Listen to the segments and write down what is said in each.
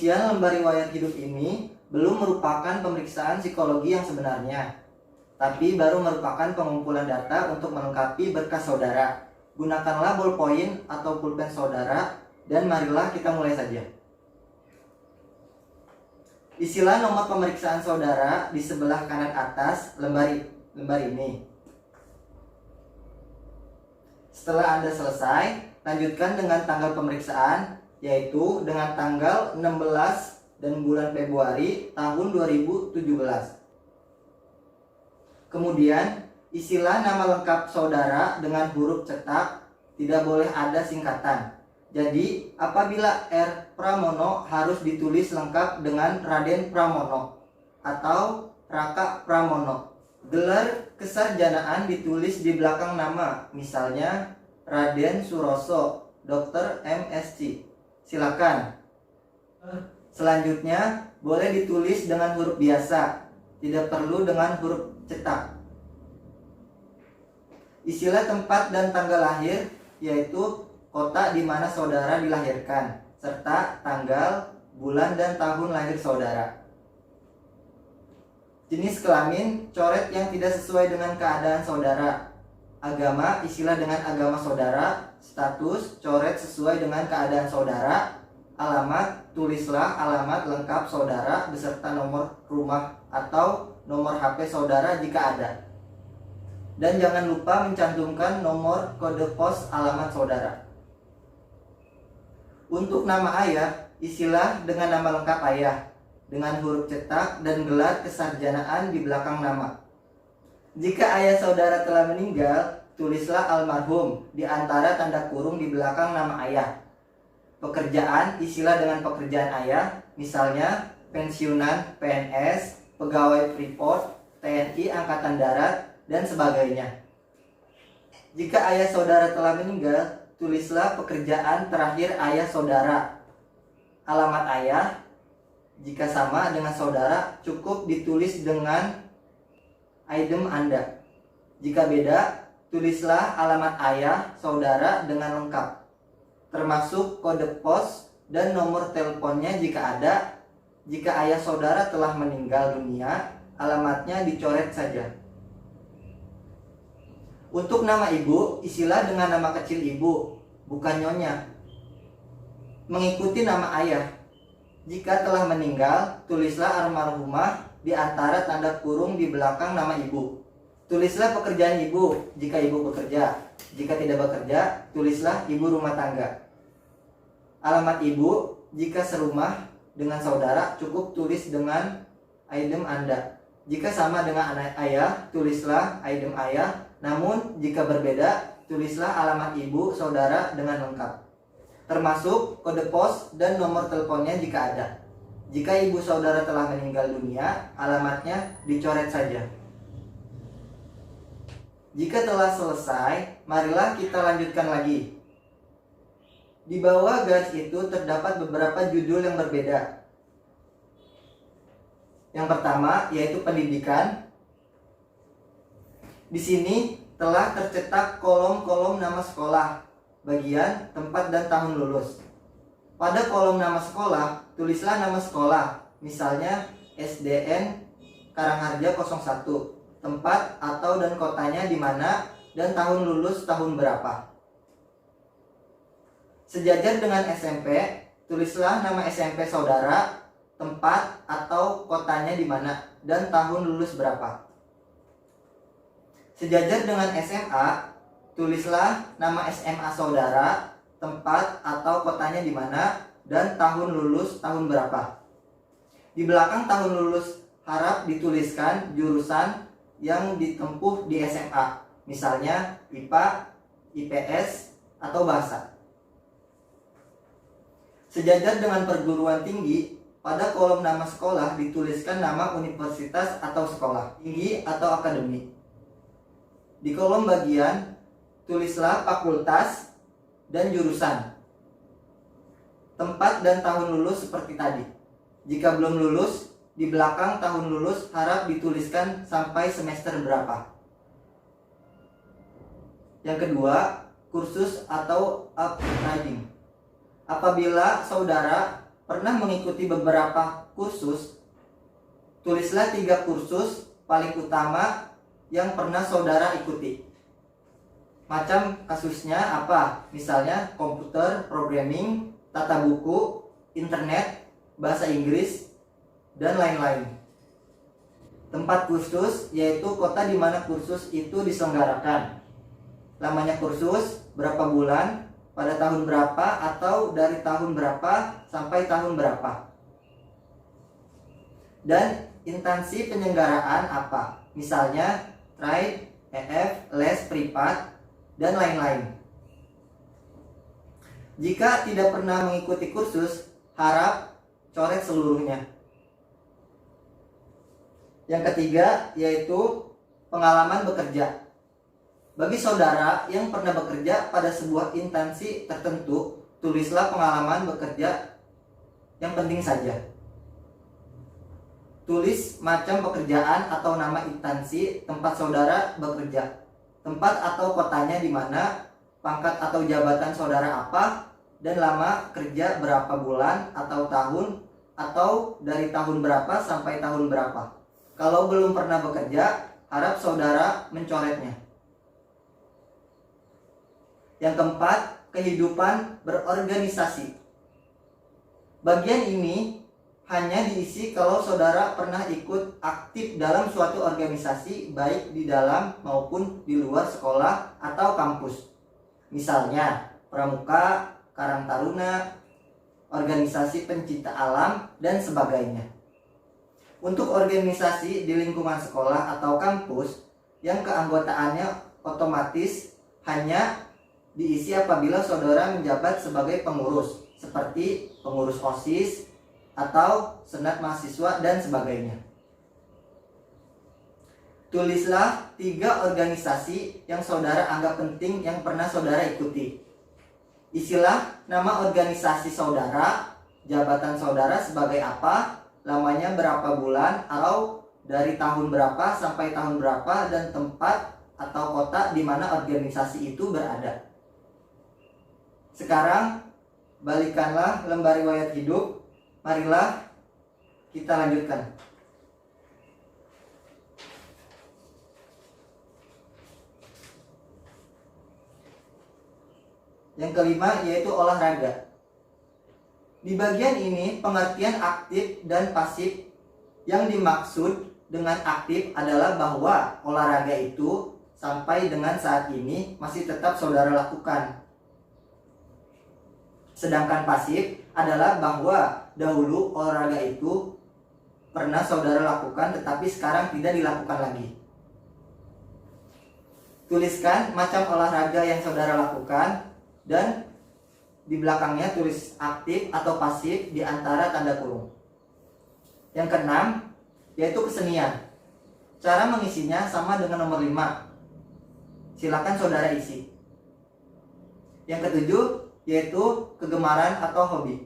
Pengisian lembar riwayat hidup ini belum merupakan pemeriksaan psikologi yang sebenarnya, tapi baru merupakan pengumpulan data untuk melengkapi berkas saudara. Gunakanlah ballpoint atau pulpen saudara, dan marilah kita mulai saja. Isilah nomor pemeriksaan saudara di sebelah kanan atas lembar ini. Setelah Anda selesai, lanjutkan dengan tanggal pemeriksaan, yaitu dengan tanggal 16 dan bulan Februari tahun 2017. Kemudian, isilah nama lengkap saudara dengan huruf cetak, tidak boleh ada singkatan. Jadi, apabila R. Pramono harus ditulis lengkap dengan Raden Pramono atau Raka Pramono. Gelar kesarjanaan ditulis di belakang nama, misalnya Raden Suroso, Dr. MSc. Silakan. Selanjutnya, boleh ditulis dengan huruf biasa, tidak perlu dengan huruf cetak. Isilah tempat dan tanggal lahir, yaitu kota di mana saudara dilahirkan, serta tanggal, bulan, dan tahun lahir saudara. Jenis kelamin, coret yang tidak sesuai dengan keadaan saudara. Agama, isilah dengan agama saudara. Status, coret sesuai dengan keadaan saudara. Alamat, tulislah alamat lengkap saudara beserta nomor rumah atau nomor HP saudara jika ada. Dan jangan lupa mencantumkan nomor kode pos alamat saudara. Untuk nama ayah, isilah dengan nama lengkap ayah, dengan huruf cetak dan gelar kesarjanaan di belakang nama. Jika ayah saudara telah meninggal, tulislah almarhum di antara tanda kurung di belakang nama ayah. Pekerjaan, isilah dengan pekerjaan ayah, misalnya pensiunan, PNS, pegawai Freeport, TNI Angkatan Darat, dan sebagainya. Jika ayah saudara telah meninggal, tulislah pekerjaan terakhir ayah saudara. Alamat ayah, jika sama dengan saudara, cukup ditulis dengan item Anda. Jika beda, tulislah alamat ayah saudara dengan lengkap, termasuk kode pos dan nomor teleponnya jika ada. Jika ayah saudara telah meninggal dunia, alamatnya dicoret saja. Untuk nama ibu, isilah dengan nama kecil ibu, bukan nyonya, mengikuti nama ayah. Jika telah meninggal, tulislah almarhumah di antara tanda kurung di belakang nama ibu. Tulislah pekerjaan ibu jika ibu bekerja. Jika tidak bekerja, tulislah ibu rumah tangga. Alamat ibu, jika serumah dengan saudara, cukup tulis dengan item Anda. Jika sama dengan anak ayah, tulislah item ayah. Namun, jika berbeda, tulislah alamat ibu saudara dengan lengkap, termasuk kode pos dan nomor teleponnya jika ada. Jika ibu saudara telah meninggal dunia, alamatnya dicoret saja. Jika telah selesai, marilah kita lanjutkan lagi. Di bawah garis itu terdapat beberapa judul yang berbeda. Yang pertama yaitu pendidikan. Di sini telah tercetak kolom-kolom nama sekolah, bagian, tempat, dan tahun lulus. Pada kolom nama sekolah, tulislah nama sekolah, misalnya SDN Karangharja 01, tempat atau dan kotanya di mana, dan tahun lulus tahun berapa. Sejajar dengan SMP, tulislah nama SMP saudara, tempat atau kotanya di mana, dan tahun lulus berapa. Sejajar dengan SMA, tulislah nama SMA saudara, tempat atau kotanya di mana, dan tahun lulus tahun berapa. Di belakang tahun lulus harap dituliskan jurusan yang ditempuh di SMA, misalnya IPA, IPS, atau bahasa. Sejajar dengan perguruan tinggi, pada kolom nama sekolah dituliskan nama universitas atau sekolah tinggi atau akademi. Di kolom bagian, tulislah fakultas dan jurusan, tempat dan tahun lulus seperti tadi. Jika belum lulus, di belakang tahun lulus harap dituliskan sampai semester berapa. Yang kedua, kursus atau upgrading. Apabila saudara pernah mengikuti beberapa kursus, tulislah 3 kursus paling utama yang pernah saudara ikuti. Macam kasusnya apa? Misalnya komputer, programming, tata buku, internet, bahasa Inggris, dan lain-lain. Tempat kursus yaitu kota di mana kursus itu diselenggarakan. Lamanya kursus berapa bulan, pada tahun berapa, atau dari tahun berapa sampai tahun berapa. Dan instansi penyelenggaraan apa? Misalnya trade, EF, les, privat, dan lain-lain. Jika tidak pernah mengikuti kursus, harap coret seluruhnya. Yang ketiga yaitu pengalaman bekerja. Bagi saudara yang pernah bekerja pada sebuah instansi tertentu, tulislah pengalaman bekerja yang penting saja. Tulis macam pekerjaan atau nama instansi tempat saudara bekerja, tempat atau kotanya di mana, pangkat atau jabatan saudara apa, dan lama kerja berapa bulan atau tahun, atau dari tahun berapa sampai tahun berapa. Kalau belum pernah bekerja, harap saudara mencoretnya. Yang keempat, kehidupan berorganisasi. Bagian ini hanya diisi kalau saudara pernah ikut aktif dalam suatu organisasi, baik di dalam maupun di luar sekolah atau kampus. Misalnya Pramuka, Karang Taruna, organisasi pencinta alam, dan sebagainya. Untuk organisasi di lingkungan sekolah atau kampus yang keanggotaannya otomatis hanya diisi apabila saudara menjabat sebagai pengurus, seperti pengurus OSIS atau senat mahasiswa dan sebagainya. Tulislah 3 organisasi yang saudara anggap penting yang pernah saudara ikuti. Isilah nama organisasi saudara, jabatan saudara sebagai apa, lamanya berapa bulan, atau dari tahun berapa sampai tahun berapa, dan tempat atau kota di mana organisasi itu berada. Sekarang balikanlah lembar riwayat hidup. Marilah kita lanjutkan. Yang kelima yaitu olahraga. Di bagian ini pengertian aktif dan pasif. Yang dimaksud dengan aktif adalah bahwa olahraga itu sampai dengan saat ini masih tetap saudara lakukan. Sedangkan pasif adalah bahwa dahulu olahraga itu pernah saudara lakukan tetapi sekarang tidak dilakukan lagi. Tuliskan macam olahraga yang saudara lakukan dan di belakangnya tulis aktif atau pasif di antara tanda kurung. Yang keenam yaitu kesenian. Cara mengisinya sama dengan nomor 5. Silakan saudara isi. Yang ketujuh yaitu kegemaran atau hobi.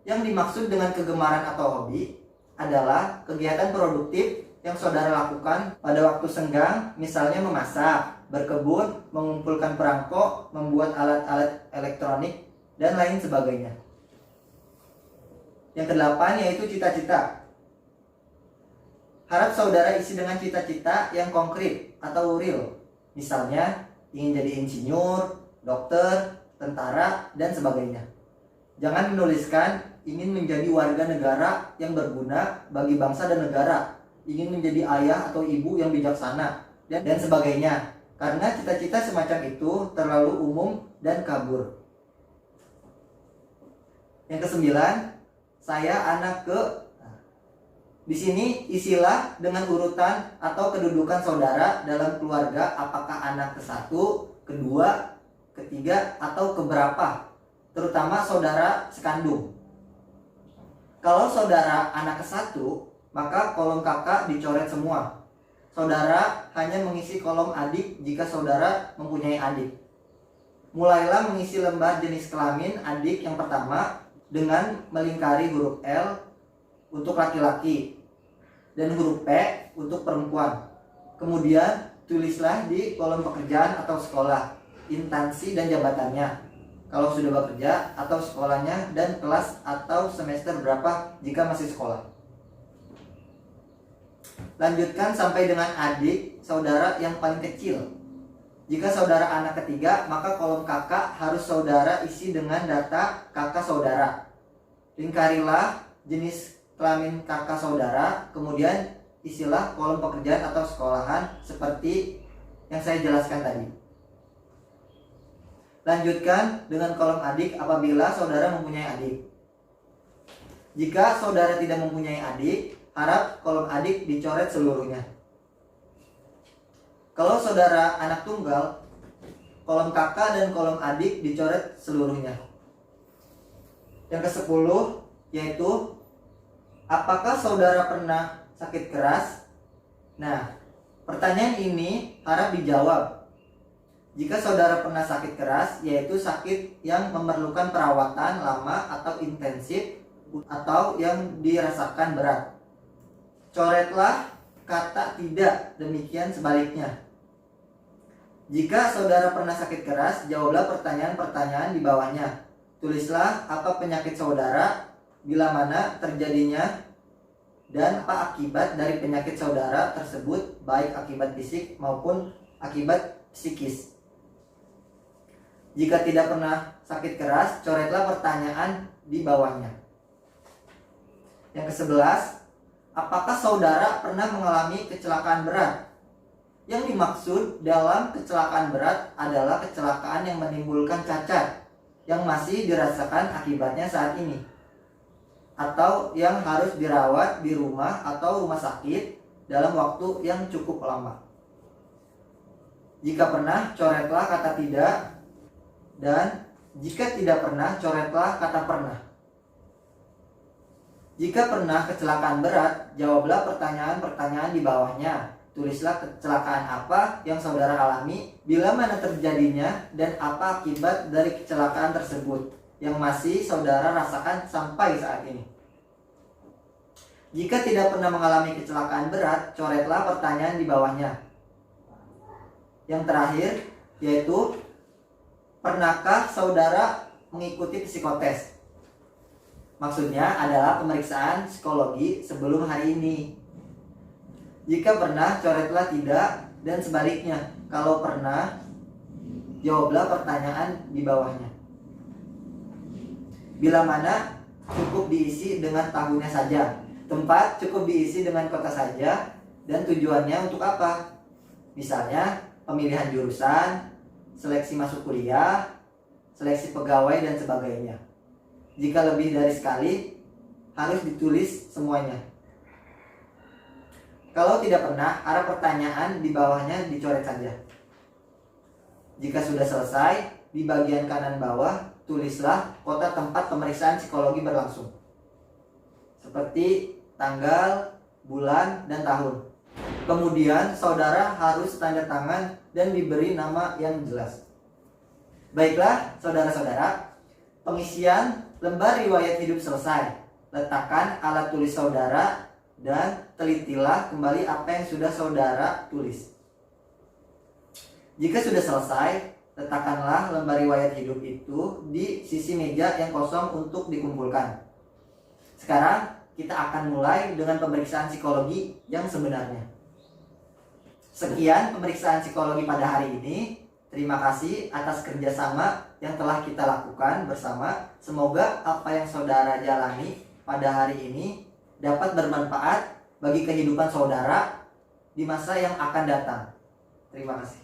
Yang dimaksud dengan kegemaran atau hobi adalah kegiatan produktif yang saudara lakukan pada waktu senggang, misalnya memasak, berkebun, mengumpulkan perangko, membuat alat-alat elektronik, dan lain sebagainya. Yang kedelapan yaitu cita-cita. Harap saudara isi dengan cita-cita yang konkret atau real. Misalnya ingin jadi insinyur, dokter, tentara, dan sebagainya. Jangan menuliskan ingin menjadi warga negara yang berguna bagi bangsa dan negara, ingin menjadi ayah atau ibu yang bijaksana, dan sebagainya. Karena cita-cita semacam itu terlalu umum dan kabur. Yang kesembilan, saya anak ke. Di sini isilah dengan urutan atau kedudukan saudara dalam keluarga, apakah anak ke-1, ke-2, ke-3, atau keberapa, terutama saudara sekandung. Kalau saudara anak ke-1, maka kolom kakak dicoret semua. Saudara hanya mengisi kolom adik jika saudara mempunyai adik. Mulailah mengisi lembar jenis kelamin adik yang pertama dengan melingkari huruf L untuk laki-laki dan huruf P untuk perempuan. Kemudian tulislah di kolom pekerjaan atau sekolah, instansi dan jabatannya. kalau sudah bekerja atau sekolahnya, dan kelas atau semester berapa jika masih sekolah. Lanjutkan sampai dengan adik saudara yang paling kecil. Jika saudara anak ketiga, maka kolom kakak harus saudara isi dengan data kakak saudara. Lingkarilah jenis kelamin kakak saudara, kemudian isilah kolom pekerjaan atau sekolahan seperti yang saya jelaskan tadi. Lanjutkan dengan kolom adik apabila saudara mempunyai adik. Jika saudara tidak mempunyai adik, harap kolom adik dicoret seluruhnya. Kalau saudara anak tunggal, kolom kakak dan kolom adik dicoret seluruhnya. Yang ke-10 yaitu, apakah saudara pernah sakit keras? Nah, pertanyaan ini harap dijawab. Jika saudara pernah sakit keras, yaitu sakit yang memerlukan perawatan lama atau intensif atau yang dirasakan berat. Coretlah kata tidak, demikian sebaliknya. Jika saudara pernah sakit keras, jawablah pertanyaan-pertanyaan di bawahnya. Tulislah apa penyakit saudara, bila mana terjadinya, dan apa akibat dari penyakit saudara tersebut, baik akibat fisik maupun akibat psikis. Jika tidak pernah sakit keras, coretlah pertanyaan di bawahnya. Yang ke-11, apakah saudara pernah mengalami kecelakaan berat? Yang dimaksud dalam kecelakaan berat adalah kecelakaan yang menimbulkan cacat yang masih dirasakan akibatnya saat ini, atau yang harus dirawat di rumah atau rumah sakit dalam waktu yang cukup lama. Jika pernah, coretlah kata tidak, dan jika tidak pernah, coretlah kata pernah. Jika pernah kecelakaan berat, jawablah pertanyaan-pertanyaan di bawahnya. Tulislah kecelakaan apa yang saudara alami, bila mana terjadinya, dan apa akibat dari kecelakaan tersebut yang masih saudara rasakan sampai saat ini. Jika tidak pernah mengalami kecelakaan berat, coretlah pertanyaan di bawahnya. Yang terakhir yaitu, pernahkah saudara mengikuti psikotes? Maksudnya adalah pemeriksaan psikologi sebelum hari ini. Jika pernah, coretlah tidak, dan sebaliknya. Kalau pernah, jawablah pertanyaan di bawahnya. Bila mana cukup diisi dengan tahunnya saja. Tempat cukup diisi dengan kota saja, dan tujuannya untuk apa? Misalnya pemilihan jurusan, seleksi masuk kuliah, seleksi pegawai, dan sebagainya. Jika lebih dari sekali, harus ditulis semuanya. Kalau tidak pernah, arah pertanyaan di bawahnya dicoret saja. Jika sudah selesai, di bagian kanan bawah, tulislah kota tempat pemeriksaan psikologi berlangsung. Seperti tanggal, bulan, dan tahun. Kemudian, saudara harus tanda tangan dan diberi nama yang jelas. Baiklah, saudara-saudara, pengisian lembar riwayat hidup selesai. Letakkan alat tulis saudara dan telitilah kembali apa yang sudah saudara tulis. Jika sudah selesai, letakkanlah lembar riwayat hidup itu di sisi meja yang kosong untuk dikumpulkan. Sekarang kita akan mulai dengan pemeriksaan psikologi yang sebenarnya. Sekian pemeriksaan psikologi pada hari ini. Terima kasih atas kerjasama yang telah kita lakukan bersama. Semoga apa yang saudara jalani pada hari ini dapat bermanfaat bagi kehidupan saudara di masa yang akan datang. Terima kasih.